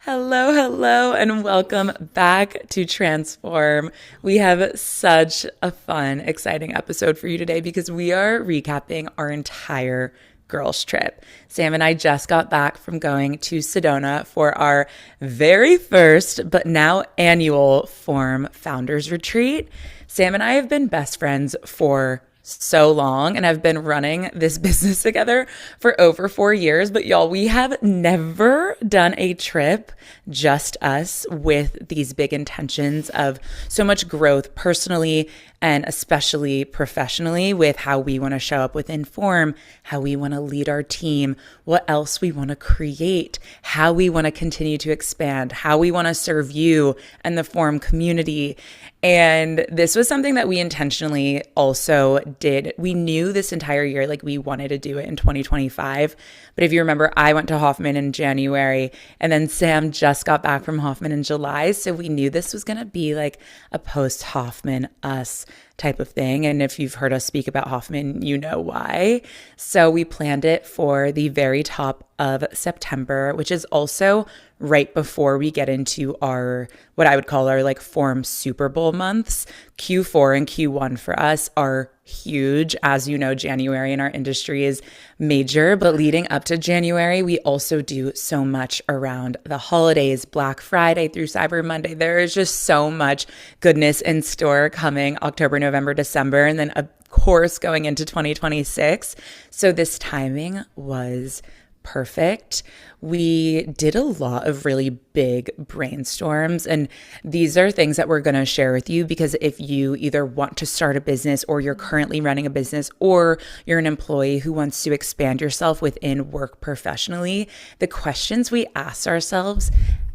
Hello, and welcome back to Transform. We have such a fun, exciting episode for you today because we are recapping our entire girls' trip. Sam and I just got back from going to Sedona for our very first, but now annual Form Founders Retreat. Sam and I have been best friends for so long and have been running this business together for over 4 years. But y'all, we have never done a trip, just us, with these big intentions of so much growth personally and especially professionally with how we want to show up within Form, how we want to lead our team, what else we want to create, how we want to continue to expand, how we want to serve you and the Form community. And this was something that we intentionally also did. We knew this entire year, like we wanted to do it in 2025. But if you remember, I went to Hoffman in January and then Sam just got back from Hoffman in July. So we knew this was going to be like a post-Hoffman us type of thing. And if you've heard us speak about Hoffman, you know why. So we planned it for the very top of September, which is also right before we get into our, what I would call our like Form Super Bowl months. Q4 and Q1 for us are huge. As you know, January in our industry is major, but leading up to January, we also do so much around the holidays, Black Friday through Cyber Monday. There is just so much goodness in store coming October, November, December, and then of course going into 2026. So this timing was perfect. We did a lot of really big brainstorms, and these are things that we're going to share with you because if you either want to start a business or you're currently running a business or you're an employee who wants to expand yourself within work professionally, the questions we ask ourselves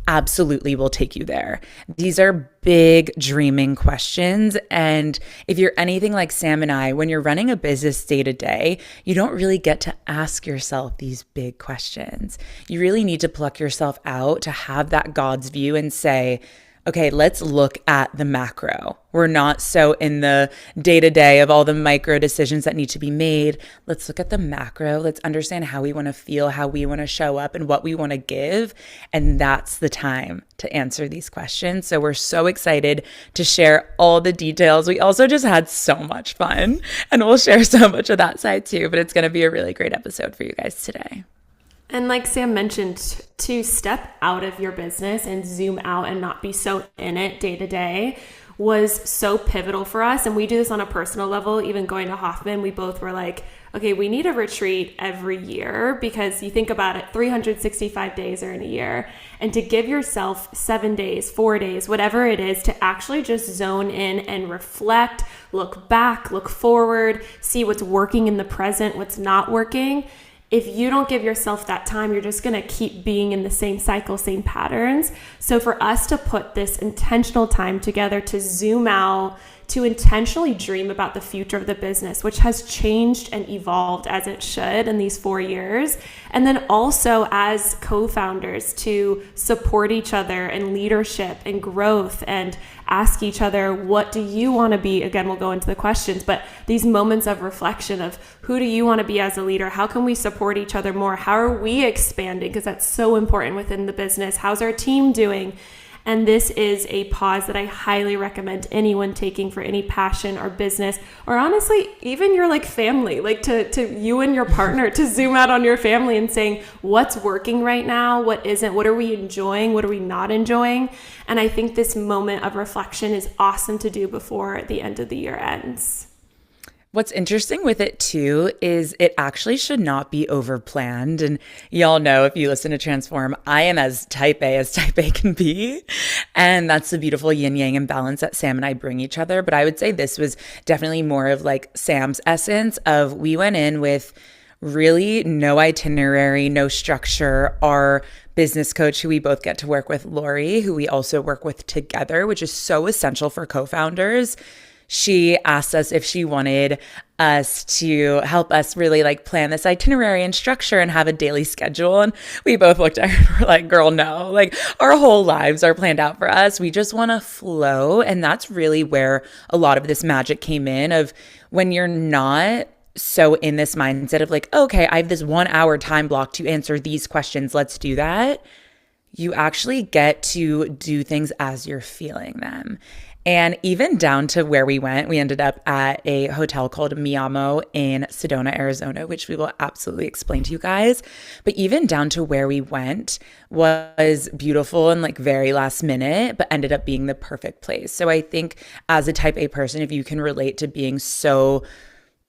absolutely will take you there. These are big dreaming questions. And if you're anything like Sam and I, when you're running a business day to day, you don't really get to ask yourself these big questions. You really need to pluck yourself out to have that God's view and say, okay, let's look at the macro. We're not so in the day-to-day of all the micro decisions that need to be made. Let's look at the macro. Let's understand how we want to feel, how we want to show up, and what we want to give. And that's the time to answer these questions. So we're so excited to share all the details. We also just had so much fun, and we'll share so much of that side too. But it's going to be a really great episode for you guys today. And like Sam mentioned, to step out of your business and zoom out and not be so in it day to day was so pivotal for us. And we do this on a personal level. Even going to Hoffman, we both were like, okay, we need a retreat every year because you think about it, 365 days are in a year. And to give yourself 7 days, 4 days, whatever it is, to actually just zone in and reflect, look back, look forward, see what's working in the present, what's not working. If you don't give yourself that time, you're just going to keep being in the same cycle, same patterns. So for us to put this intentional time together to zoom out, to intentionally dream about the future of the business, which has changed and evolved as it should in these 4 years. And then also as co-founders to support each other in leadership and growth and ask each other, what do you want to be? Again, we'll go into the questions, but these moments of reflection of who do you want to be as a leader? How can we support each other more? How are we expanding? Because that's so important within the business. How's our team doing? And this is a pause that I highly recommend anyone taking for any passion or business, or honestly, even your like family, like to you and your partner to zoom out on your family and saying, what's working right now? What isn't? What are we enjoying? What are we not enjoying? And I think this moment of reflection is awesome to do before the end of the year ends. What's interesting with it too is it actually should not be over planned. And y'all know if you listen to Transform, I am as type A as type A can be. And that's the beautiful yin yang and balance that Sam and I bring each other. But I would say this was definitely more of like Sam's essence of we went in with really no itinerary, no structure. Our business coach, who we both get to work with, Lori, who we also work with together, which is so essential for co-founders. She asked us if she wanted us to help us really like plan this itinerary and structure and have a daily schedule. And we both looked at her and were like, girl, no, like our whole lives are planned out for us. We just want to flow. And that's really where a lot of this magic came in of when you're not so in this mindset of like, okay, I have this 1 hour time block to answer these questions. Let's do that. you actually get to do things as you're feeling them. And even down to where we went, we ended up at a hotel called Miamo in Sedona, Arizona, which we will absolutely explain to you guys. But even down to where we went was beautiful and like very last minute, but ended up being the perfect place. So I think as a type A person, if you can relate to being so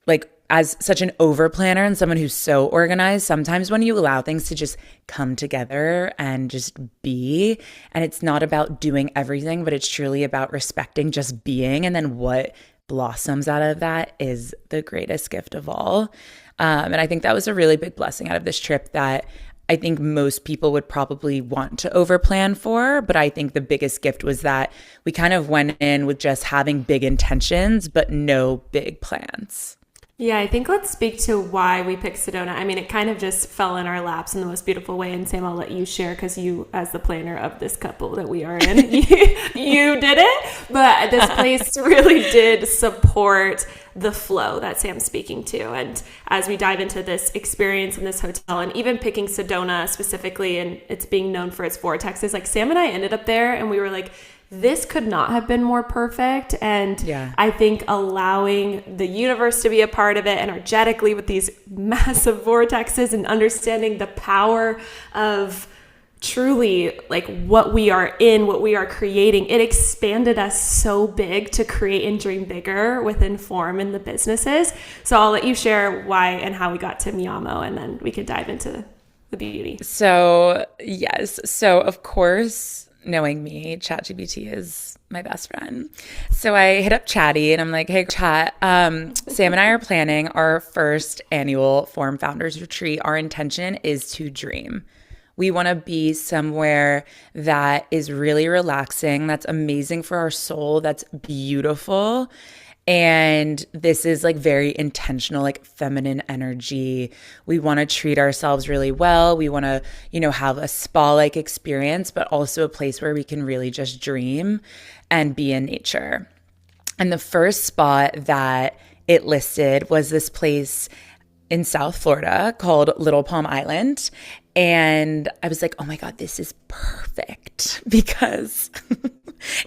like as such an over planner and someone who's so organized, sometimes when you allow things to just come together and just be, and it's not about doing everything, but it's truly about respecting just being. And then what blossoms out of that is the greatest gift of all. And I think that was a really big blessing out of this trip that I think most people would probably want to overplan for, but I think the biggest gift was that we kind of went in with just having big intentions, but no big plans. Yeah, I think let's speak to why we picked Sedona. I mean, it kind of just fell in our laps in the most beautiful way. And Sam, I'll let you share because you, as the planner of this couple that we are in, you did it. But this place really did support the flow that Sam's speaking to. And as we dive into this experience in this hotel, and even picking Sedona specifically, and it's being known for its vortexes, like Sam and I ended up there and we were like, this could not have been more perfect. And yeah. I think allowing the universe to be a part of it energetically with these massive vortexes and understanding the power of truly like what we are in, what we are creating, it expanded us so big to create and dream bigger within Form in the businesses. So I'll let you share why and how we got to Miamo, and then we can dive into the beauty. So yes. So of course, knowing me, ChatGPT is my best friend. So I hit up Chatty and I'm like, hey, Chat, Sam and I are planning our first annual Form Founders Retreat. Our intention is to dream. We want to be somewhere that is really relaxing, that's amazing for our soul, that's beautiful. And this is like very intentional, like feminine energy. We want to treat ourselves really well. We want to, have a spa-like experience, but also a place where we can really just dream and be in nature. And the first spot that it listed was this place in South Florida called Little Palm Island. And I was like, oh my God, this is perfect because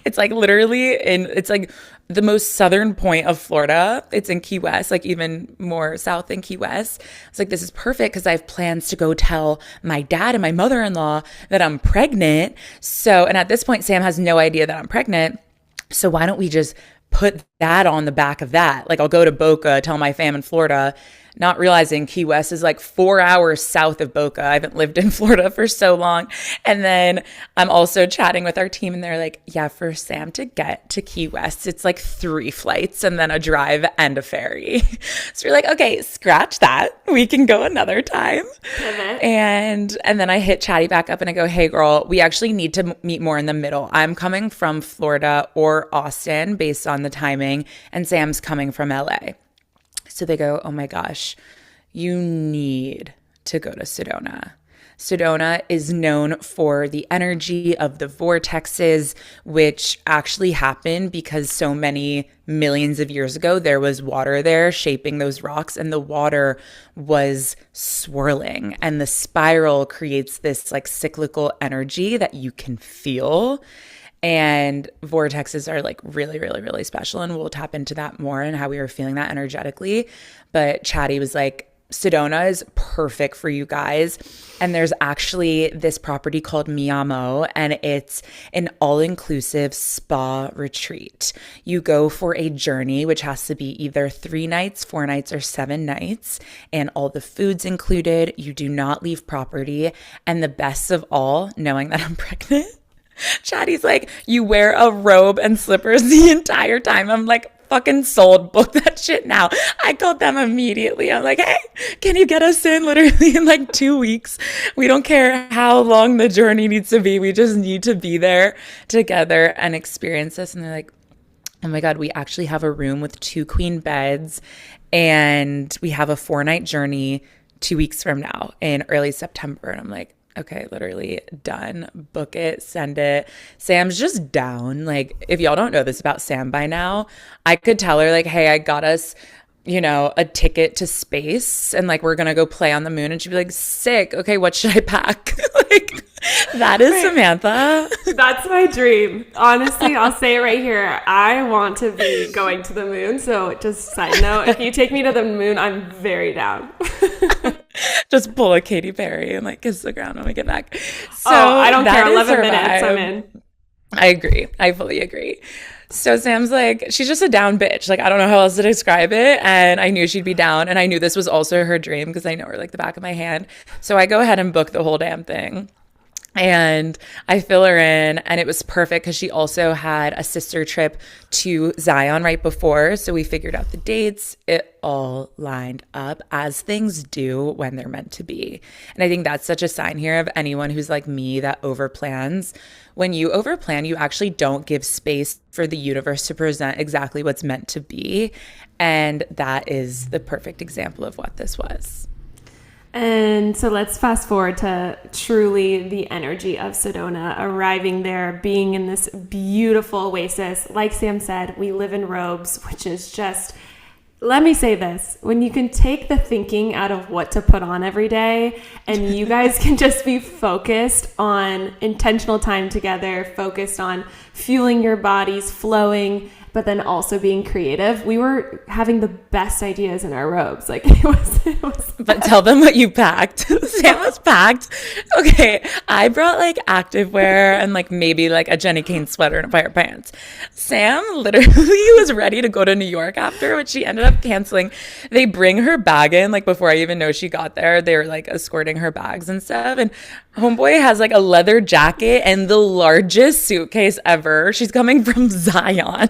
it's like literally it's like the most southern point of Florida. It's in Key West, like even more south than Key West. It's like, this is perfect because I have plans to go tell my dad and my mother-in-law that I'm pregnant. So, and at this point, Sam has no idea that I'm pregnant. So why don't we just put that on the back of that? Like I'll go to Boca, tell my fam in Florida, not realizing Key West is like 4 hours south of Boca. I haven't lived in Florida for so long. And then I'm also chatting with our team and they're like, yeah, for Sam to get to Key West, it's like 3 flights and then a drive and a ferry. So we're like, okay, scratch that. We can go another time. And then I hit Chatty back up and I go, hey girl, we actually need to meet more in the middle. I'm coming from Florida or Austin based on the timing, and Sam's coming from LA. So they go, oh my gosh, you need to go to Sedona. Sedona is known for the energy of the vortexes, which actually happened because so many millions of years ago, there was water there shaping those rocks, and the water was swirling. And the spiral creates this like cyclical energy that you can feel. And vortexes are like really, really, really special. And we'll tap into that more and how we were feeling that energetically. But Chatty was like, Sedona is perfect for you guys. And there's actually this property called Miamo, and it's an all-inclusive spa retreat. You go for a journey, which has to be either 3 nights, 4 nights, or 7 nights. And all the food's included. You do not leave property. And the best of all, knowing that I'm pregnant, Chatty's like, you wear a robe and slippers the entire time. I'm like, fucking sold. Book that shit now. I called them immediately. I'm like, hey, can you get us in literally in like 2 weeks? We don't care how long the journey needs to be. We just need to be there together and experience this. And they're like, oh my God, we actually have a room with 2 queen beds, and we have a 4-night journey 2 weeks from now in early September. And I'm like, okay, literally done. Book it, send it. Sam's just down. Like, if y'all don't know this about Sam by now, I could tell her like, hey, I got us a ticket to space and like we're gonna go play on the moon, and she'd be like, sick, okay, what should I pack? Like that is Samantha. That's my dream. Honestly, I'll say it right here. I want to be going to the moon. So just side note, if you take me to the moon, I'm very down. Just pull a Katy Perry and like kiss the ground when we get back. So I don't care. 11 minutes, I'm in. I agree. I fully agree. So Sam's like, she's just a down bitch. Like, I don't know how else to describe it. And I knew she'd be down. And I knew this was also her dream because I know her like the back of my hand. So I go ahead and book the whole damn thing. And I fill her in, and it was perfect because she also had a sister trip to Zion right before. So we figured out the dates. It all lined up as things do when they're meant to be. And I think that's such a sign here of anyone who's like me that overplans. When you overplan, you actually don't give space for the universe to present exactly what's meant to be. And that is the perfect example of what this was. And so let's fast forward to truly the energy of Sedona, arriving there, being in this beautiful oasis. Like Sam said, we live in robes, which is just, let me say this, when you can take the thinking out of what to put on every day and you guys can just be focused on intentional time together, focused on fueling your bodies, flowing, but then also being creative. We were having the best ideas in our robes. Like it was. But tell them what you packed. Sam was packed. Okay, I brought like activewear and like maybe like a Jenny Kane sweater and a pair of pants. Sam literally was ready to go to New York after, which she ended up canceling. They bring her bag in like before I even know she got there. They were like escorting her bags and stuff. And homeboy has like a leather jacket and the largest suitcase ever. She's coming from Zion.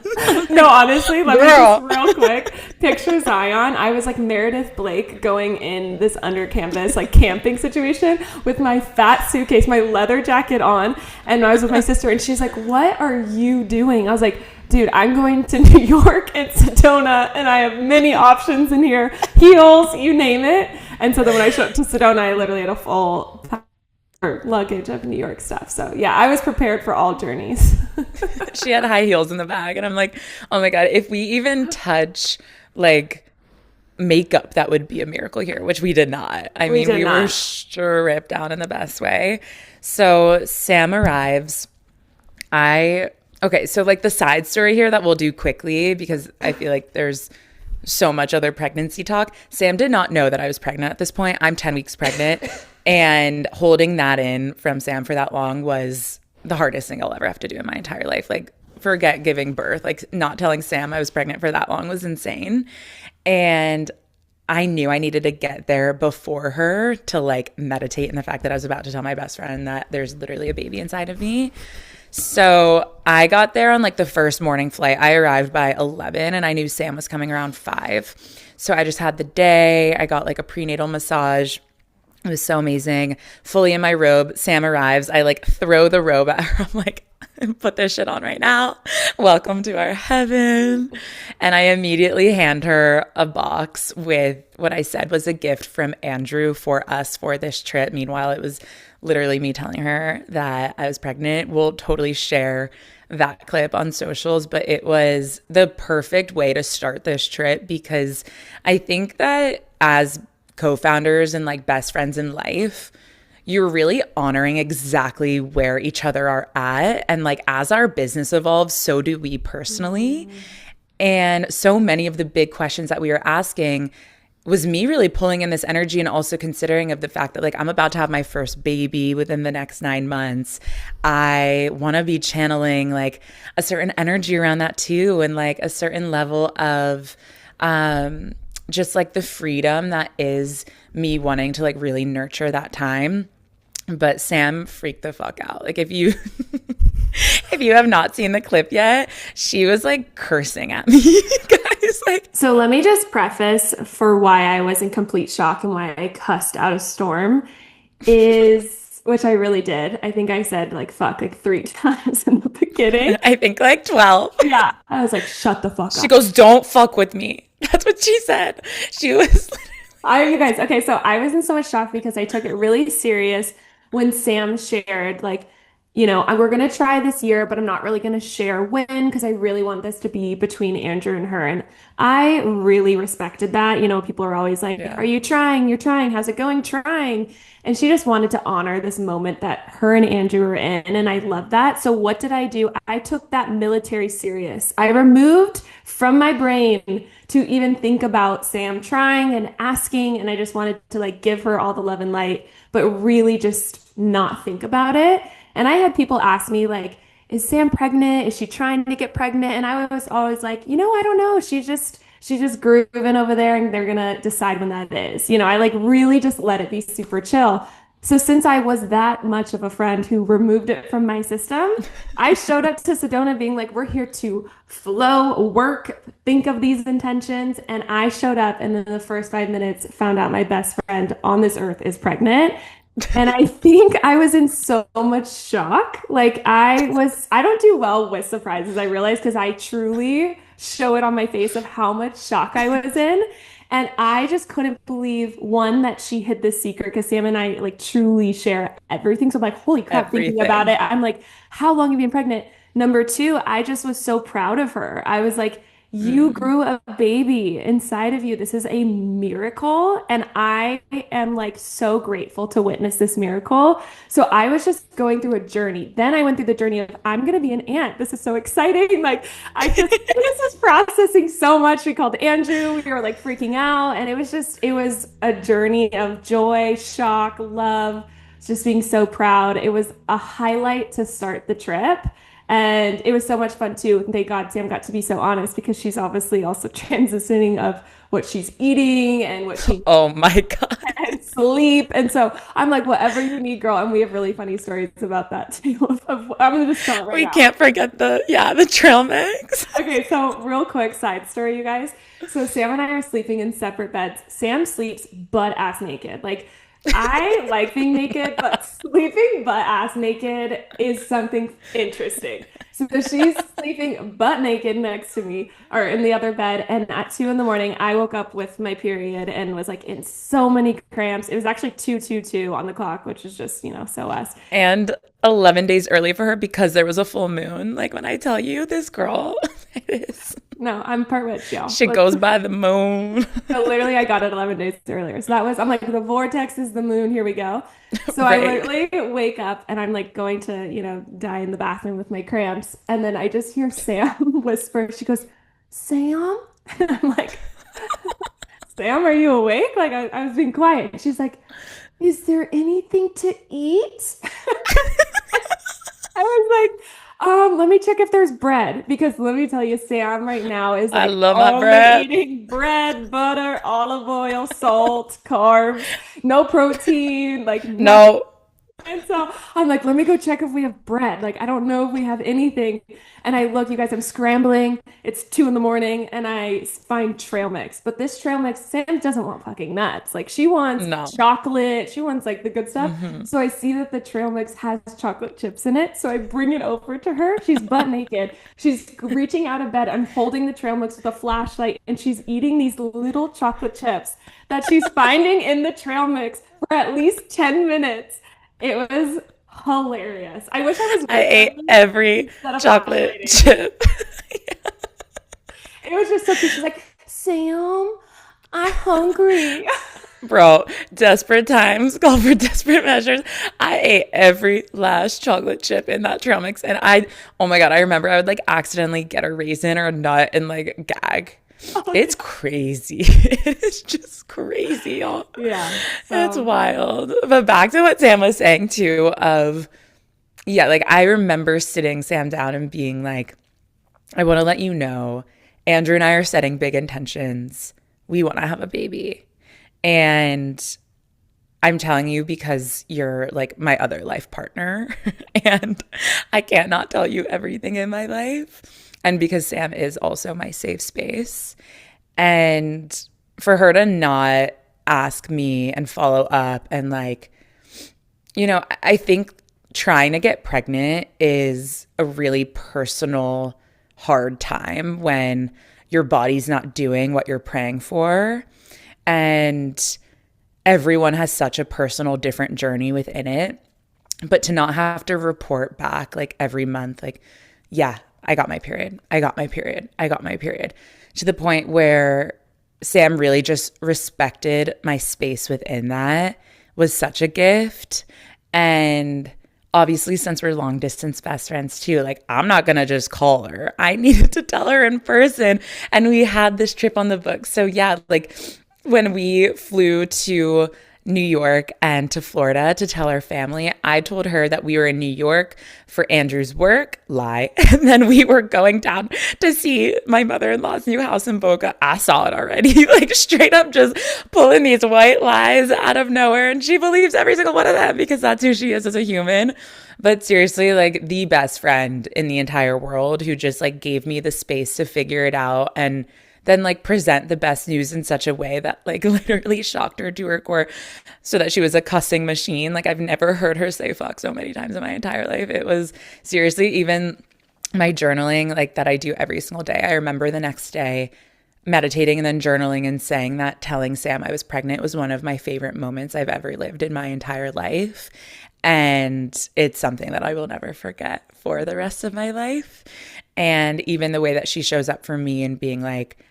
No, honestly, let me just real quick picture Zion. I was like Meredith Blake going in this under canvas like camping situation with my fat suitcase, my leather jacket on, and I was with my sister and she's like, what are you doing? I was like, dude, I'm going to New York and Sedona and I have many options in here, heels, you name it. And so then when I showed up to Sedona, I literally had a full luggage of New York stuff. So yeah, I was prepared for all journeys. She had high heels in the bag and I'm like, oh my God, if we even touch like makeup, that would be a miracle here, which we did not. I mean, we were stripped down in the best way. So Sam arrives. Okay, so like the side story here that we'll do quickly because I feel like there's so much other pregnancy talk. Sam did not know that I was pregnant at this point. I'm 10 weeks pregnant. And holding that in from Sam for that long was the hardest thing I'll ever have to do in my entire life. Like, forget giving birth. Like, not telling Sam I was pregnant for that long was insane. And I knew I needed to get there before her to, like, meditate in the fact that I was about to tell my best friend that there's literally a baby inside of me. So I got there on, like, the first morning flight. I arrived by 11, and I knew Sam was coming around 5. So I just had the day. I got, like, a prenatal massage. It was so amazing. Fully in my robe. Sam arrives. I like throw the robe at her. I'm like, put this shit on right now. Welcome to our heaven. And I immediately hand her a box with what I said was a gift from Andrew for us for this trip. Meanwhile, it was literally me telling her that I was pregnant. We'll totally share that clip on socials, but it was the perfect way to start this trip because I think that as co-founders and like best friends in life, you're really honoring exactly where each other are at. And like as our business evolves, so do we personally. And so many of the big questions that we were asking was me really pulling in this energy and also considering of the fact that like I'm about to have my first baby within the next 9 months. I want to be channeling like a certain energy around that too, and like a certain level of just like the freedom that is me wanting to like really nurture that time. But Sam freaked the fuck out. Like if you if you have not seen the clip yet, she was like cursing at me, guys. Like, so let me just preface for why I was in complete shock and why I cussed out a storm is, which I really did. I think I said like fuck like 3 times in the beginning. I think like 12. Yeah. I was like, shut the fuck up. She goes, don't fuck with me. That's what she said. She was you guys, okay, so I was in so much shock because I took it really serious when Sam shared like we're going to try this year, but I'm not really going to share when because I really want this to be between Andrew and her. And I really respected that. People are always like, Yeah. are you trying? You're trying. How's it going? Trying. And she just wanted to honor this moment that her and Andrew were in. And I love that. So what did I do? I took that military serious. I removed from my brain to even think about Sam trying and asking. And I just wanted to like give her all the love and light, but really just not think about it. And I had people ask me like, is Sam pregnant? Is she trying to get pregnant? And I was always like, I don't know. She's just grooving over there and they're gonna decide when that is. I like really just let it be super chill. So since I was that much of a friend who removed it from my system, I showed up to Sedona being like, we're here to flow, work, think of these intentions. And I showed up and in the first 5 minutes found out my best friend on this earth is pregnant. And I think I was in so much shock. Like I don't do well with surprises, I realize, because I truly show it on my face of how much shock I was in. And I just couldn't believe, one, that she hid this secret because Sam and I like truly share everything. So I'm like, holy crap, thinking about Everything. it. I'm like, how long have you been pregnant? Number two, I just was so proud of her. I was like, you Mm. grew a baby inside of you. This is a miracle. And I am like so grateful to witness this miracle. So I was just going through a journey. Then I went through the journey of, I'm going to be an aunt. This is so exciting. Like, this was processing so much. We called Andrew. We were like freaking out. And it was a journey of joy, shock, love, just being so proud. It was a highlight to start the trip. And it was so much fun too. Thank God Sam got to be so honest because she's obviously also transitioning of what she's eating and what she Oh my God. and sleep. And so I'm like, whatever you need, girl. And we have really funny stories about that too. I'm gonna just tell it right We now. can't forget the trail mix. Okay, so real quick side story, you guys. So Sam and I are sleeping in separate beds. Sam sleeps butt ass naked. Like I like being naked, but sleeping butt ass naked is something interesting. So she's sleeping butt naked next to me or in the other bed. And at 2 in the morning, I woke up with my period and was like in so many cramps. It was actually 2:22 on the clock, which is just, so us. And 11 days early for her because there was a full moon. Like when I tell you this girl, it is. No, I'm part witch, y'all. She goes by the moon. So literally, I got it 11 days earlier. So I'm like, the vortex is the moon. Here we go. So I Right. literally wake up and I'm like going to, die in the bathroom with my cramps. And then I just hear Sam whisper. She goes, Sam? And I'm like, Sam, are you awake? Like I was being quiet. She's like, is there anything to eat? I was like, let me check if there's bread because let me tell you, Sam right now is I like love my only bread. eating bread, butter, olive oil, salt, carbs, no protein, like nothing. No. And so I'm like, let me go check if we have bread. Like, I don't know if we have anything. And I look, you guys, I'm scrambling. It's 2 in the morning and I find trail mix. But this trail mix, Sam doesn't want fucking nuts. Like, she wants No. chocolate. She wants like the good stuff. Hmm. So I see that the trail mix has chocolate chips in it. So I bring it over to her. She's butt naked. She's reaching out of bed. I'm holding the trail mix with a flashlight and she's eating these little chocolate chips that she's finding in the trail mix for at least 10 minutes. It was hilarious. I wish I was I with ate them every instead of chocolate flashlighting. chip. It was just so cute. She's like, Sam, I'm hungry. Bro, desperate times call for desperate measures. I ate every last chocolate chip in that trail mix. And oh my God, I remember I would like accidentally get a raisin or a nut and like gag. Oh, It's crazy. It is just crazy, y'all. yeah. It's So, wild. But back to what Sam was saying too of, yeah, like I remember sitting Sam down and being like, I want to let you know, Andrew and I are setting big intentions. We want to have a baby. And I'm telling you because you're like my other life partner. And I can't not tell you everything in my life. And because Sam is also my safe space. And for her to not ask me and follow up and like, I think trying to get pregnant is a really personal, hard time when your body's not doing what you're praying for. And everyone has such a personal, different journey within it. but to not have to report back like every month, like, yeah, I got my period. I got my period. I got my period. To the point where Sam really just respected my space within that was such a gift. And obviously, since we're long distance best friends too, like I'm not going to just call her. I needed to tell her in person. And we had this trip on the books. So yeah, like when we flew to New York and to Florida to tell our family, I told her that we were in New York for Andrew's work, lie. And then we were going down to see my mother-in-law's new house in Boca. I saw it already, like straight up just pulling these white lies out of nowhere. And she believes every single one of them because that's who she is as a human. But seriously, like the best friend in the entire world who just like gave me the space to figure it out and then like present the best news in such a way that like literally shocked her to her core so that she was a cussing machine. Like I've never heard her say fuck so many times in my entire life. It was seriously, even my journaling like that I do every single day. I remember the next day meditating and then journaling and saying that telling Sam I was pregnant was one of my favorite moments I've ever lived in my entire life. And it's something that I will never forget for the rest of my life. And even the way that she shows up for me and being like,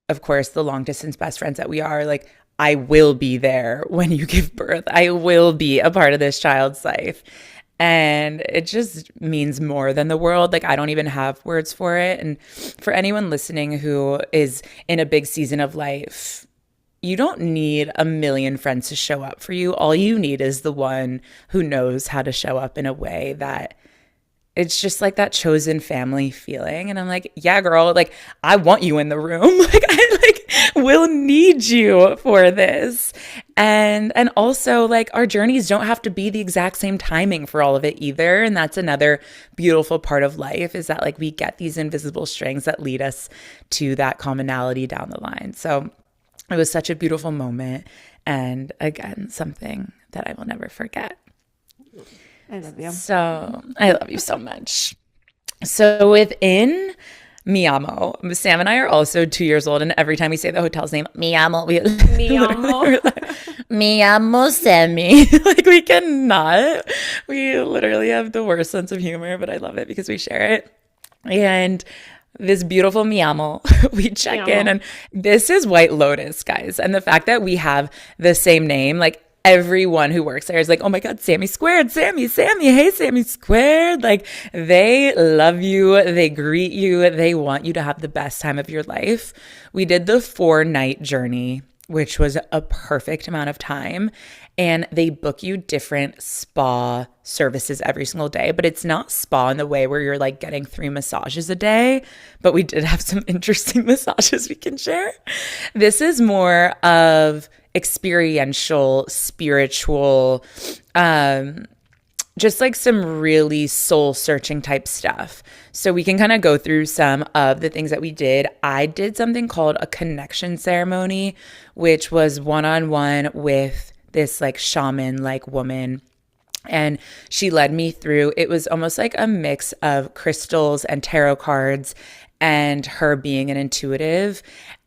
of course, the long distance best friends that we are, like, I will be there when you give birth. I will be a part of this child's life. And it just means more than the world. Like, I don't even have words for it. And for anyone listening who is in a big season of life, you don't need a million friends to show up for you. All you need is the one who knows how to show up in a way that it's just like that chosen family feeling. And I'm like, yeah, girl, like I want you in the room. Like I like will need you for this. And also like our journeys don't have to be the exact same timing for all of it either. And that's another beautiful part of life is that like we get these invisible strings that lead us to that commonality down the line. So it was such a beautiful moment. And again, something that I will never forget. I love you. So I love you so much. So within Mi Amo, Sam and I are also 2 years old, and every time we say the hotel's name, Mi Amo, Mi Amo. Mi Amo Sami. Like we cannot. We literally have the worst sense of humor, but I love it because we share it. And this beautiful Mi Amo, we check in, and this is White Lotus, guys. And the fact that we have the same name, like everyone who works there is like, oh my God, SamiSquared, Sami, hey, SamiSquared. Like they love you. They greet you. They want you to have the best time of your life. We did the 4-night journey, which was a perfect amount of time. And they book you different spa services every single day, but it's not spa in the way where you're like getting 3 massages a day, but we did have some interesting massages we can share. This is more of experiential, spiritual, just like some really soul searching type stuff. So we can kind of go through some of the things that we did. I did something called a connection ceremony, which was one-on-one with this like shaman like woman. And she led me through, it was almost like a mix of crystals and tarot cards and her being an intuitive.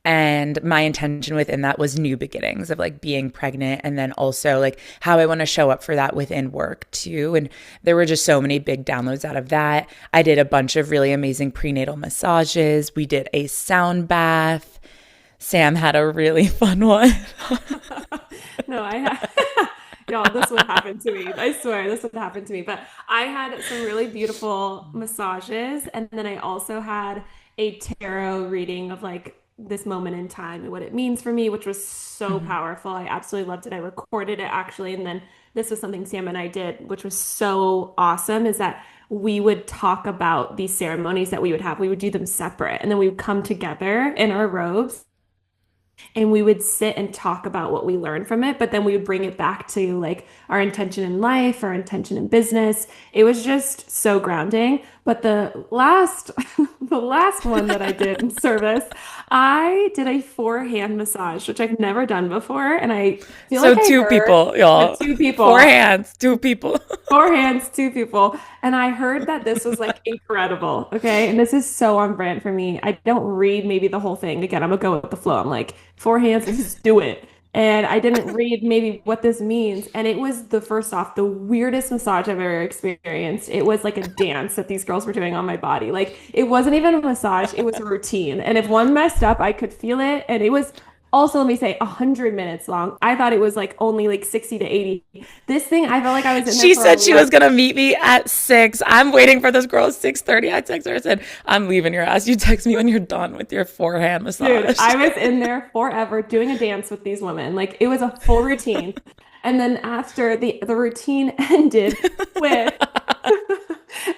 And my intention within that was new beginnings of like being pregnant and then also like how I want to show up for that within work too. And there were just so many big downloads out of that. I did a bunch of really amazing prenatal massages. We did a sound bath. Sam had a really fun one. No, I had. Y'all, this would happen to me. I swear this would happen to me. But I had some really beautiful massages. And then I also had a tarot reading of like this moment in time and what it means for me, which was so powerful. I absolutely loved it. I recorded it actually. And then this was something Sam and I did, which was so awesome, is that we would talk about these ceremonies that we would have. We would do them separate. And then we would come together in our robes and we would sit and talk about what we learned from it, but then we would bring it back to like our intention in life, our intention in business. It was just so grounding. But the last the last one that I did in service, I did a 4-hand massage, which I've never done before. And I feel So like two people, y'all. 2 people. 4 hands, 2 people. 4 hands, 2 people. And I heard that this was like incredible. Okay. And this is so on brand for me. I don't read maybe the whole thing. Again, I'm gonna go with the flow. I'm like, 4 hands, let's just do it. And I didn't read maybe what this means. And it was the first off, the weirdest massage I've ever experienced. It was like a dance that these girls were doing on my body. Like it wasn't even a massage, it was a routine. And if one messed up, I could feel it. And it was also, let me say, 100 minutes long. I thought it was like only like 60 to 80. This thing, I felt like I was in there She for said she was 11. gonna meet me at 6. I'm waiting for this girl at 6:30. I text her. I said, "I'm leaving your ass. You text me when you're done with your forehand Dude, massage." I was in there forever doing a dance with these women. Like it was a full routine. And then after the routine ended with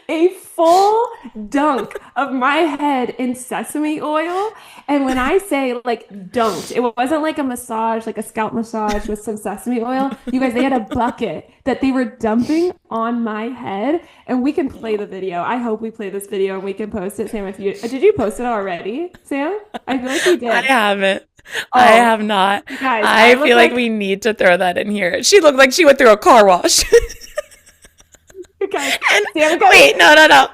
a full dunk of my head in sesame oil. And when I say like dunked, it wasn't like a massage, like a scalp massage with some sesame oil. You guys, they had a bucket that they were dumping on my head. And we can play the video. I hope we play this video and we can post it. Sam, if you did you post it already, Sam? I feel like you I did. haven't. I Oh, have not. you guys, I I look feel like like we need to throw that in here. She looked like she went through a car wash. you guys. And Sam got wait, no.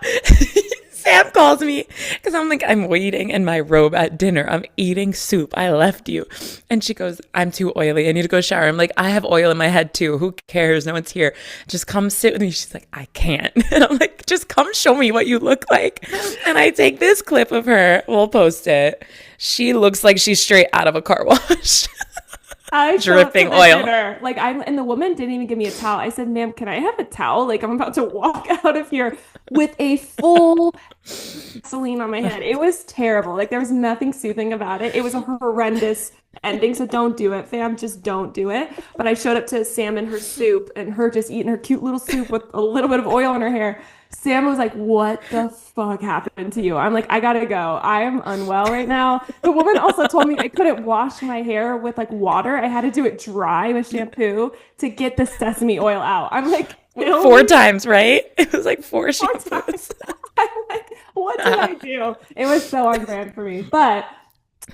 Sam calls me because I'm like, I'm waiting in my robe at dinner. I'm eating soup. I left you. And she goes, I'm too oily. I need to go shower. I'm like, I have oil in my head too. Who cares? No one's here. Just come sit with me. She's like, I can't. And I'm like, just come show me what you look like. And I take this clip of her. We'll post it. She looks like she's straight out of a car wash. I show up to Dripping the oil. dinner. Like I'm and the woman didn't even give me a towel. I said, ma'am, can I have a towel? Like I'm about to walk out of here with a full Vaseline on my head. It was terrible. Like there was nothing soothing about it. It was a horrendous ending. So don't do it, fam. Just don't do it. But I showed up to Sam and her soup and her just eating her cute little soup with a little bit of oil in her hair. Sam was like, what the fuck happened to you? I'm like, I gotta go. I am unwell right now. The woman also told me I couldn't wash my hair with like water. I had to do it dry with shampoo to get the sesame oil out. I'm like, Four really? times, right? It was like four Four times. shampoos. I'm like, what did I do? It was so on brand for me. But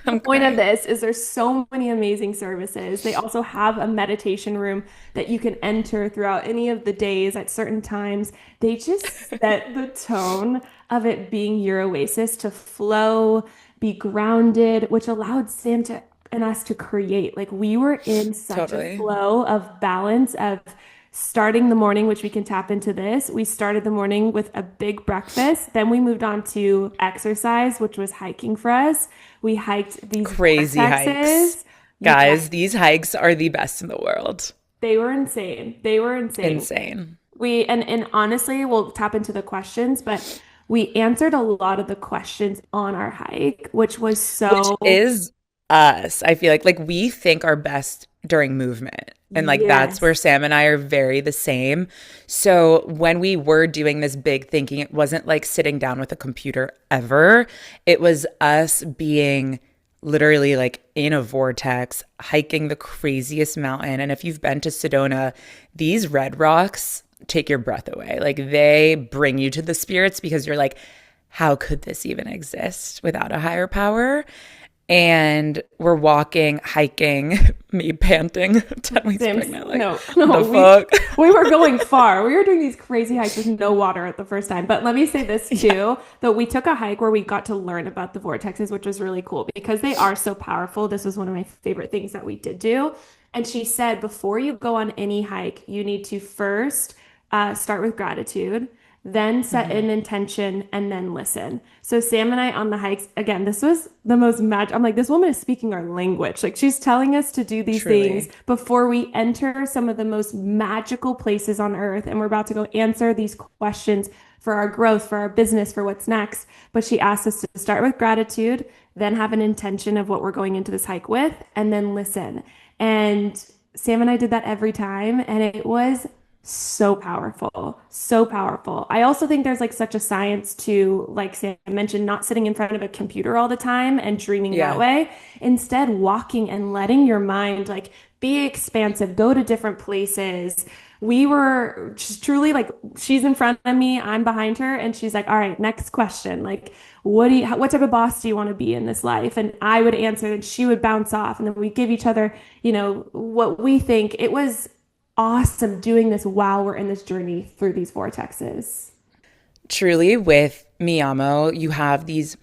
the I'm point of crying. this is there's so many amazing services. They also have a meditation room that you can enter throughout any of the days at certain times. They just set the tone of it being your oasis to flow, be grounded, which allowed Sam to and us to create. Like we were in such a Totally. flow of balance of starting the morning, which we can tap into this. We started the morning with a big breakfast. Then we moved on to exercise, which was hiking for us. We hiked these Crazy hikes. vortexes. You guys, Guys, these hikes are the best in the world. they were insane. They were insane. Insane. We and honestly, we'll tap into the questions, but we answered a lot of the questions on our hike, which was Which so is us. I feel like we think our best during movement. And like that's where yes. Sam and I are very the same. So when we were doing this big thinking, it wasn't like sitting down with a computer ever. It was us being literally like in a vortex, hiking the craziest mountain. And if you've been to Sedona, these red rocks take your breath away. Like they bring you to the spirits because you're like, how could this even exist without a higher power? And we're walking, hiking, me panting, 10 weeks Sims. pregnant. Like, No, the no, fuck? we were going far. We were doing these crazy hikes with no water at the first time. But let me say this Yeah, too, that we took a hike where we got to learn about the vortexes, which was really cool because they are so powerful. This was one of my favorite things that we did do. And she said, before you go on any hike, you need to first start with gratitude, then set hmm an intention, and then listen. So Sam and I on the hikes, again, this was the most magic. I'm like, this woman is speaking our language. Like she's telling us to do these things truly. before we enter some of the most magical places on earth. And we're about to go answer these questions for our growth, for our business, for what's next. But she asked us to start with gratitude, then have an intention of what we're going into this hike with, and then listen. And Sam and I did that every time, and it was so powerful, so powerful. I also think there's like such a science to, like Sam mentioned, not sitting in front of a computer all the time and dreaming that Yeah, way. Instead, walking and letting your mind like be expansive, go to different places. We were just truly like, she's in front of me, I'm behind her, and she's like, all right, next question. Like, what type of boss do you want to be in this life? And I would answer, and she would bounce off, and then we give each other, what we think. It was awesome doing this while we're in this journey through these vortexes. truly with Miyamo, you have these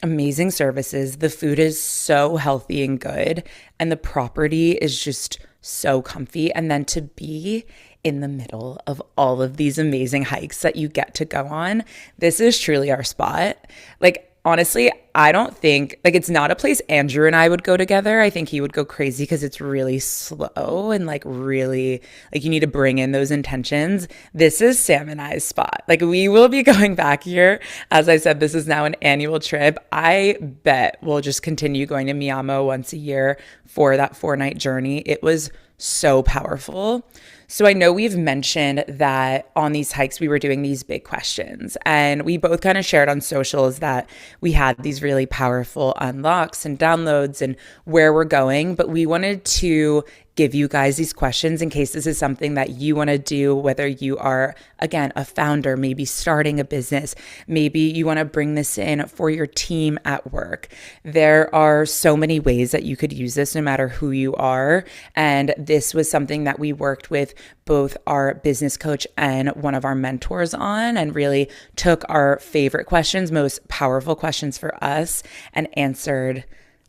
amazing services. The food is so healthy and good, and the property is just so comfy. And then to be in the middle of all of these amazing hikes that you get to go on, this is truly our spot. Like, honestly, I don't think, like, it's not a place Andrew and I would go together. I think he would go crazy because it's really slow and like really, like, you need to bring in those intentions. This is Sam and I's spot. Like, we will be going back here. As I said, this is now an annual trip. I bet we'll just continue going to Miamo once a year for that 4-night journey. It was so powerful. So I know we've mentioned that on these hikes, we were doing these big questions, and we both kind of shared on socials that we had these really powerful unlocks and downloads and where we're going, but we wanted to give you guys these questions in case this is something that you want to do, whether you are, again, a founder, maybe starting a business, maybe you want to bring this in for your team at work. There are so many ways that you could use this no matter who you are. And this was something that we worked with both our business coach and one of our mentors on, and really took our favorite questions, most powerful questions for us, and answered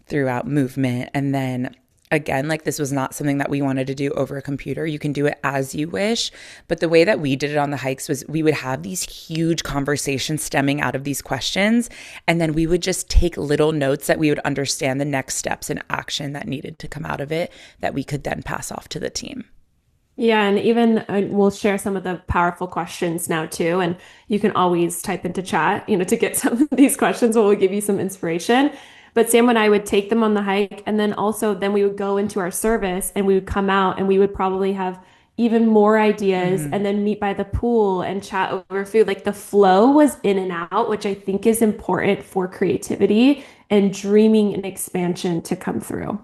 throughout movement. And then again, like, this was not something that we wanted to do over a computer. You can do it as you wish. But the way that we did it on the hikes was we would have these huge conversations stemming out of these questions. And then we would just take little notes that we would understand the next steps and action that needed to come out of it that we could then pass off to the team. Yeah, and even we'll share some of the powerful questions now too. And you can always type into chat, to get some of these questions. We'll give you some inspiration. But Sam and I would take them on the hike, and then we would go into our service, and we would come out, and we would probably have even more ideas, and then meet by the pool and chat over food. Like, the flow was in and out, which I think is important for creativity and dreaming and expansion to come through.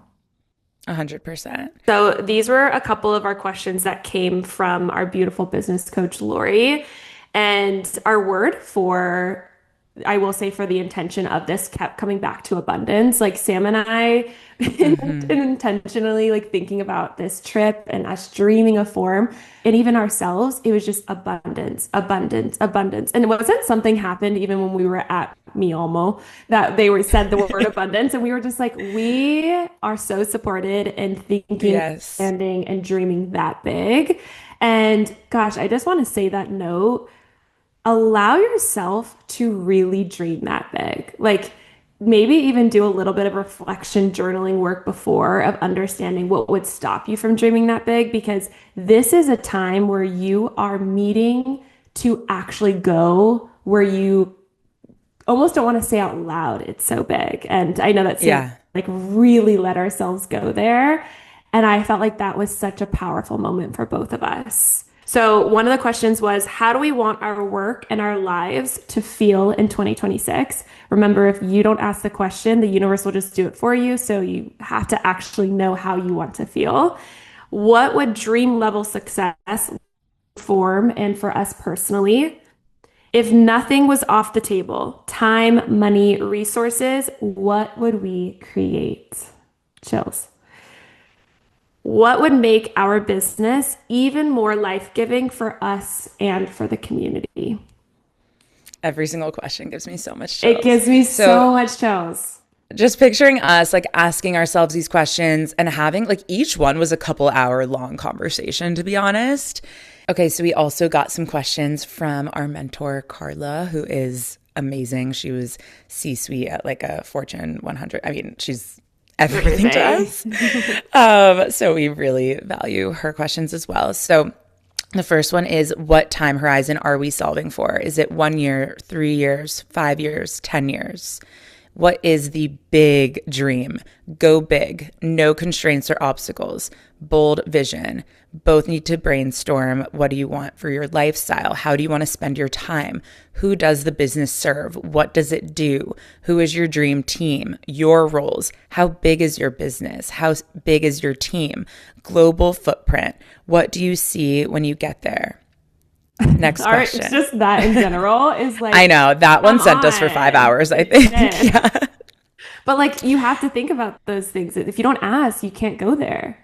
100%. So these were a couple of our questions that came from our beautiful business coach, Lori. And our word for, I will say, for the intention of this kept coming back to abundance. Like, Sam and I intentionally, like, thinking about this trip and us dreaming a form, and even ourselves, it was just abundance, abundance, abundance. And it wasn't something happened even when we were at Miamo that they said the word abundance, and we were just like, we are so supported in thinking, expanding, and dreaming that big. And gosh, I just want to say that note. Allow yourself to really dream that big. Like, maybe even do a little bit of reflection journaling work before, of understanding what would stop you from dreaming that big, because this is a time where you are meeting to actually go where you almost don't want to say out loud, it's so big. And I know that's like, really let ourselves go there. And I felt like that was such a powerful moment for both of us. So one of the questions was, how do we want our work and our lives to feel in 2026? Remember, if you don't ask the question, the universe will just do it for you. So you have to actually know how you want to feel. What would dream level success form, and for us personally? If nothing was off the table, time, money, resources, what would we create? Chills. What would make our business even more life-giving for us and for the community? Every single question gives me so much chills. It gives me so much chills. Just picturing us, like, asking ourselves these questions and having, like, each one was a couple hour long conversation, to be honest. Okay, so we also got some questions from our mentor, Carla, who is amazing. She was C-suite at, like, a Fortune 100. I mean, she's everything to us. So we really value her questions as well. So the first one is, what time horizon are we solving for? Is it 1 year, 3 years, 5 years, 10 years? What is the big dream? Go big. No constraints or obstacles. Bold vision. Both need to brainstorm. What do you want for your lifestyle? How do you want to spend your time? Who does the business serve? What does it do? Who is your dream team? Your roles. How big is your business? How big is your team? Global footprint. What do you see when you get there? Next question. It's just that in general is like, I know that one sent us for 5 hours, I think. Yeah. But like, you have to think about those things. If you don't ask, you can't go there.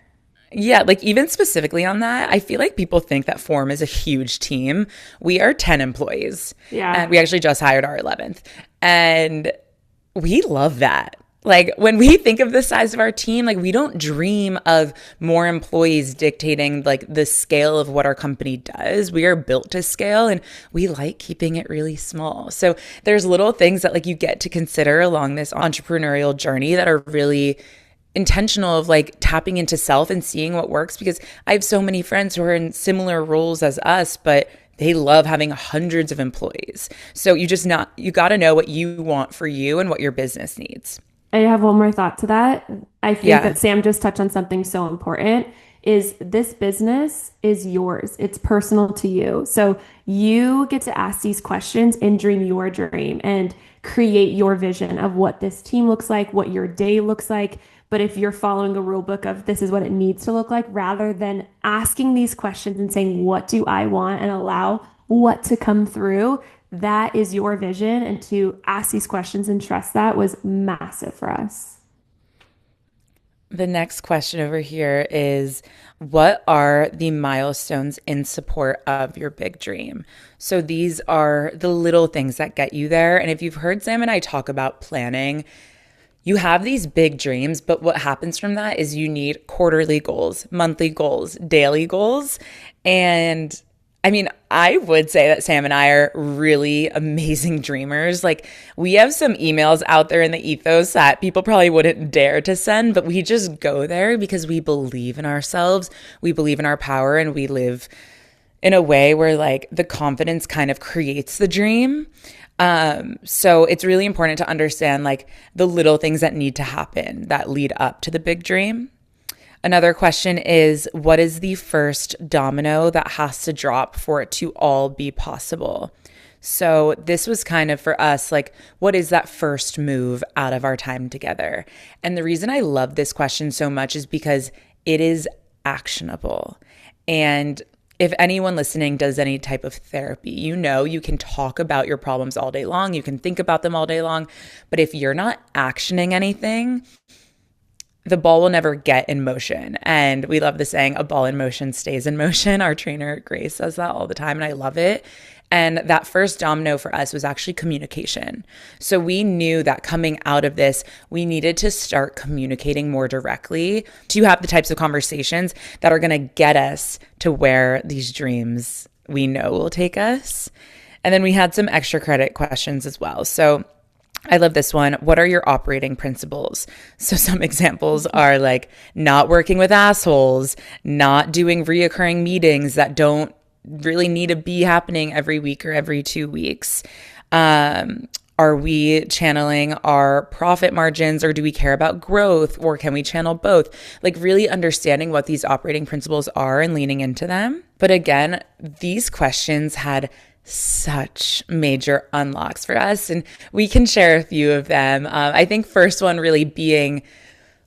Yeah, like, even specifically on that, I feel like people think that Form is a huge team. We are 10 employees. Yeah. And we actually just hired our 11th. And We love that. Like when we think of the size of our team, like we don't dream of more employees dictating like the scale of what our company does. We are built to scale and we like keeping it really small. So there's little things that like you get to consider along this entrepreneurial journey that are really intentional of like tapping into self and seeing what works, because I have so many friends who are in similar roles as us, but they love having hundreds of employees. So you got to know what you want for you and what your business needs. I have one more thought to that. I think Yeah. that Sam just touched on something so important is this business is yours. It's personal to you. So you get to ask these questions and dream your dream and create your vision of what this team looks like, what your day looks like. But if you're following a rule book of this is what it needs to look like, rather than asking these questions and saying, what do I want, and allow what to come through, that is your vision. And to ask these questions and trust that was massive for us. The next question over here is, what are the milestones in support of your big dream? So these are the little things that get you there. And if you've heard Sam and I talk about planning, you have these big dreams, but what happens from that is you need quarterly goals, monthly goals, daily goals. And I mean, I would say that Sam and I are really amazing dreamers. Like, we have some emails out there in the ethos that people probably wouldn't dare to send, but we just go there because we believe in ourselves, we believe in our power, and we live in a way where like the confidence kind of creates the dream. So it's really important to understand like the little things that need to happen that lead up to the big dream. Another question is, what is the first domino that has to drop for it to all be possible? So this was kind of for us, like, what is that first move out of our time together? And the reason I love this question so much is because it is actionable. And if anyone listening does any type of therapy, you know you can talk about your problems all day long, you can think about them all day long, but if you're not actioning anything, the ball will never get in motion. And we love the saying, a ball in motion stays in motion. Our trainer, Grace, says that all the time, and I love it. And that first domino for us was actually communication. So we knew that coming out of this, we needed to start communicating more directly to have the types of conversations that are going to get us to where these dreams we know will take us. And then we had some extra credit questions as well. So I love this one. What are your operating principles? So some examples are like not working with assholes, not doing reoccurring meetings that don't really need to be happening every week or every 2 weeks. Are we channeling our profit margins, or do we care about growth, or can we channel both? Like really understanding what these operating principles are and leaning into them. But again, these questions had such major unlocks for us, and we can share a few of them. I think first one really being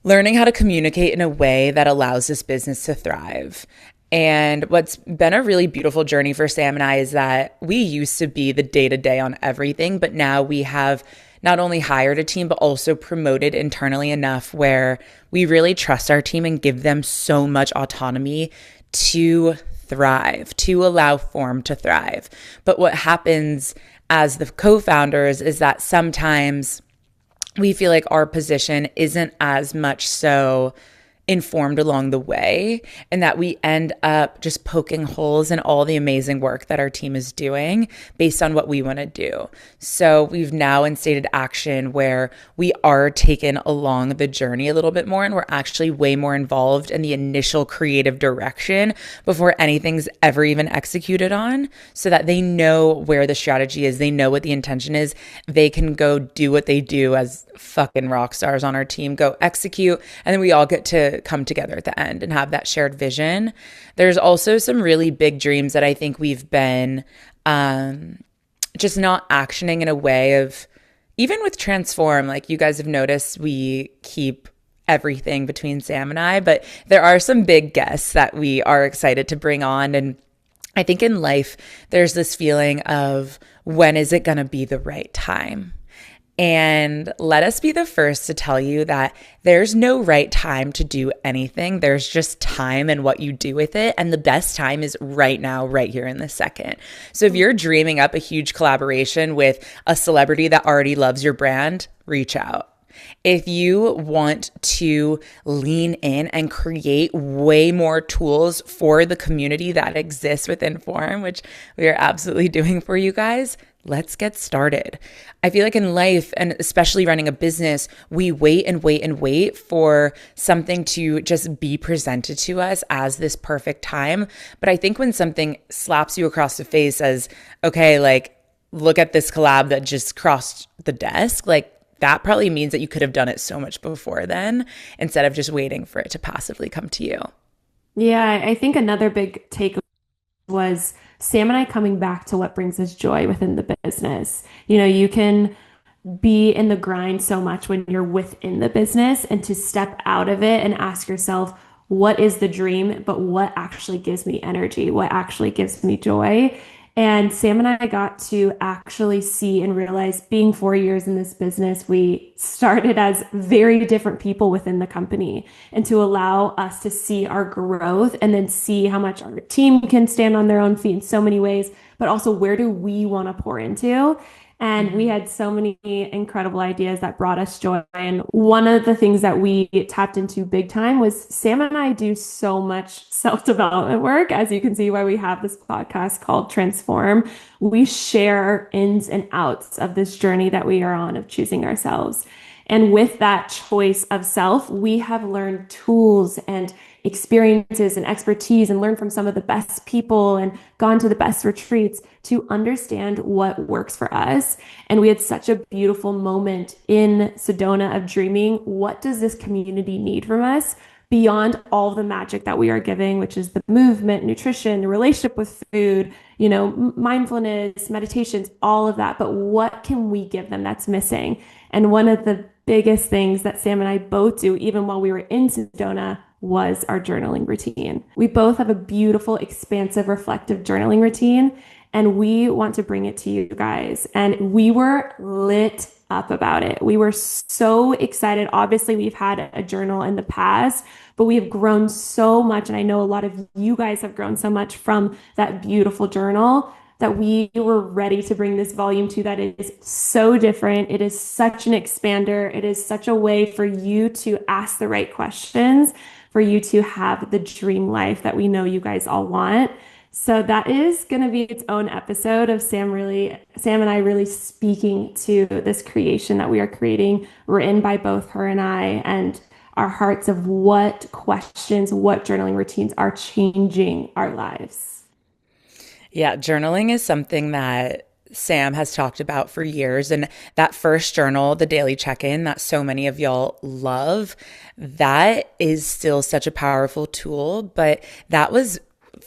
learning how to communicate in a way that allows this business to thrive. And what's been a really beautiful journey for Sam and I is that we used to be the day-to-day on everything, but now we have not only hired a team, but also promoted internally enough where we really trust our team and give them so much autonomy to thrive, to allow form to thrive. But what happens as the co-founders is that sometimes we feel like our position isn't as much so informed along the way, and that we end up just poking holes in all the amazing work that our team is doing based on what we want to do. So we've now instated action where we are taken along the journey a little bit more, and we're actually way more involved in the initial creative direction before anything's ever even executed on, so that they know where the strategy is, they know what the intention is, they can go do what they do as fucking rock stars on our team, go execute, and then we all get to come together at the end and have that shared vision. There's also some really big dreams that I think we've been just not actioning in a way of, even with Transform, like you guys have noticed, we keep everything between Sam and I, but there are some big guests that we are excited to bring on. And I think in life, there's this feeling of when is it going to be the right time? And let us be the first to tell you that there's no right time to do anything. There's just time and what you do with it. And the best time is right now, right here in this second. So if you're dreaming up a huge collaboration with a celebrity that already loves your brand, reach out. If you want to lean in and create way more tools for the community that exists within Form, which we are absolutely doing for you guys, let's get started. I feel like in life, and especially running a business, we wait and wait and wait for something to just be presented to us as this perfect time. But I think when something slaps you across the face as, okay, like, look at this collab that just crossed the desk, like, that probably means that you could have done it so much before then, instead of just waiting for it to passively come to you. Yeah, I think another big takeaway was Sam and I coming back to what brings us joy within the business. You can be in the grind so much when you're within the business, and to step out of it and ask yourself, what is the dream, but what actually gives me energy? What actually gives me joy? And Sam and I got to actually see and realize, being 4 years in this business, we started as very different people within the company, and to allow us to see our growth and then see how much our team can stand on their own feet in so many ways, but also where do we want to pour into? And we had so many incredible ideas that brought us joy. And one of the things that we tapped into big time was Sam and I do so much self-development work. As you can see why we have this podcast called Transform. We share ins and outs of this journey that we are on of choosing ourselves. And with that choice of self, we have learned tools and experiences and expertise, and learned from some of the best people and gone to the best retreats to understand what works for us. And we had such a beautiful moment in Sedona of dreaming, what does this community need from us beyond all the magic that we are giving, which is the movement, nutrition, the relationship with food, mindfulness, meditations, all of that. But what can we give them that's missing? And one of the biggest things that Sam and I both do, even while we were in Sedona, was our journaling routine. We both have a beautiful, expansive, reflective journaling routine, and we want to bring it to you guys. And we were lit up about it. We were so excited. Obviously, we've had a journal in the past, but we have grown so much. And I know a lot of you guys have grown so much from that beautiful journal, that we were ready to bring this volume 2 that is so different. It is such an expander. It is such a way for you to ask the right questions, for you to have the dream life that we know you guys all want. So that is going to be its own episode of Sam and I really speaking to this creation that we are creating, written by both her and I, and our hearts of what questions, what journaling routines are changing our lives. Yeah, journaling is something that Sam has talked about for years. And that first journal, the daily check-in that so many of y'all love, that is still such a powerful tool. But that was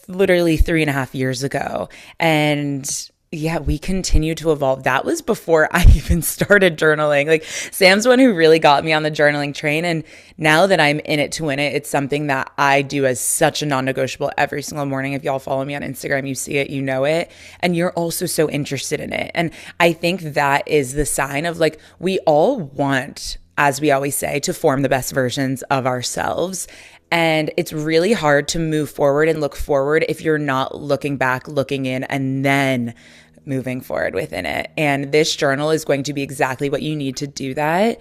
literally 3.5 years ago. And yeah, we continue to evolve. That was before I even started journaling. Like, Sam's one who really got me on the journaling train. And now that I'm in it to win it, it's something that I do as such a non-negotiable every single morning. If y'all follow me on Instagram, you see it, you know it. And you're also so interested in it. And I think that is the sign of, like, we all want, as we always say, to form the best versions of ourselves. And it's really hard to move forward and look forward if you're not looking back, looking in, and then moving forward within it. And this journal is going to be exactly what you need to do that.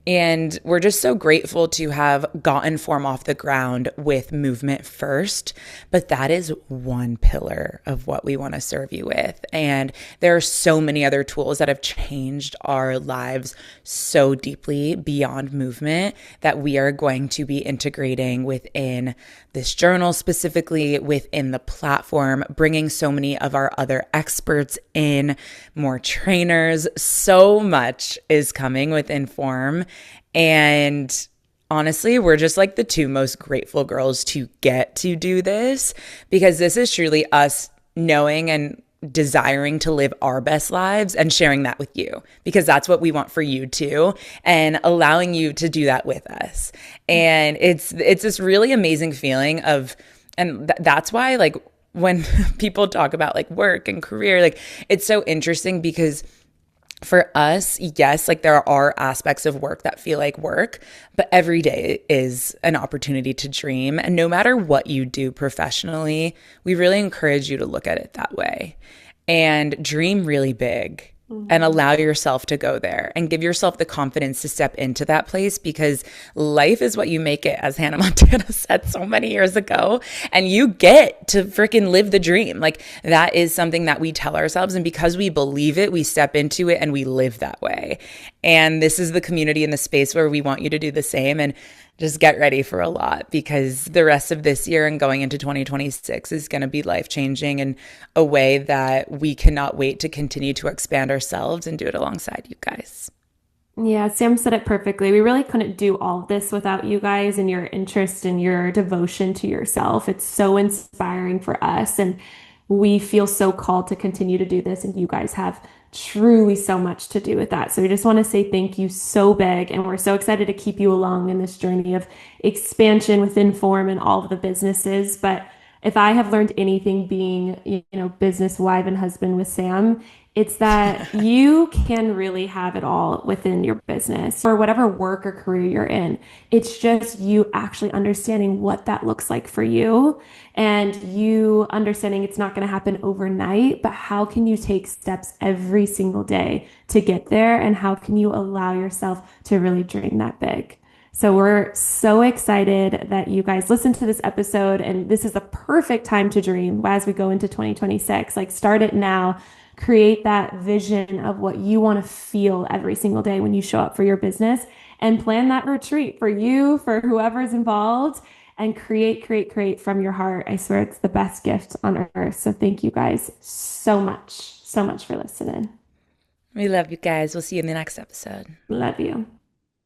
And we're just so grateful to have gotten Form off the ground with movement first. But that is one pillar of what we want to serve you with. And there are so many other tools that have changed our lives so deeply beyond movement that we are going to be integrating within this journal, specifically within the platform, bringing so many of our other experts in, more trainers. So much is coming within Form. And honestly, we're just like the two most grateful girls to get to do this, because this is truly us knowing and desiring to live our best lives and sharing that with you, because that's what we want for you too, and allowing you to do that with us. And it's this really amazing feeling of, and that's why, like, when people talk about like work and career, like, it's so interesting because For us, yes, like there are aspects of work that feel like work, but every day is an opportunity to dream. And no matter what you do professionally, we really encourage you to look at it that way and dream really big and allow yourself to go there and give yourself the confidence to step into that place because life is what you make it, as Hannah Montana said so many years ago. And you get to freaking live the dream. Like that is something that we tell ourselves. And because we believe it, we step into it and we live that way. And this is the community and the space where we want you to do the same. And just get ready for a lot because the rest of this year and going into 2026 is going to be life changing in a way that we cannot wait to continue to expand ourselves and do it alongside you guys. Yeah, Sam said it perfectly. We really couldn't do all of this without you guys and your interest and your devotion to yourself. It's so inspiring for us, and we feel so called to continue to do this, and you guys have truly so much to do with that. So we just want to say thank you so big, and we're so excited to keep you along in this journey of expansion within Form and all of the businesses. But if I have learned anything being, business wife and husband with Sam, it's that you can really have it all within your business or whatever work or career you're in. It's just you actually understanding what that looks like for you and you understanding it's not going to happen overnight, but how can you take steps every single day to get there? And how can you allow yourself to really dream that big? So we're so excited that you guys listened to this episode, and this is the perfect time to dream as we go into 2026. Like start it now, create that vision of what you want to feel every single day when you show up for your business, and plan that retreat for you, for whoever's involved, and create from your heart. I swear it's the best gift on earth. So thank you guys so much for listening. We love you guys. We'll see you in the next episode. Love you.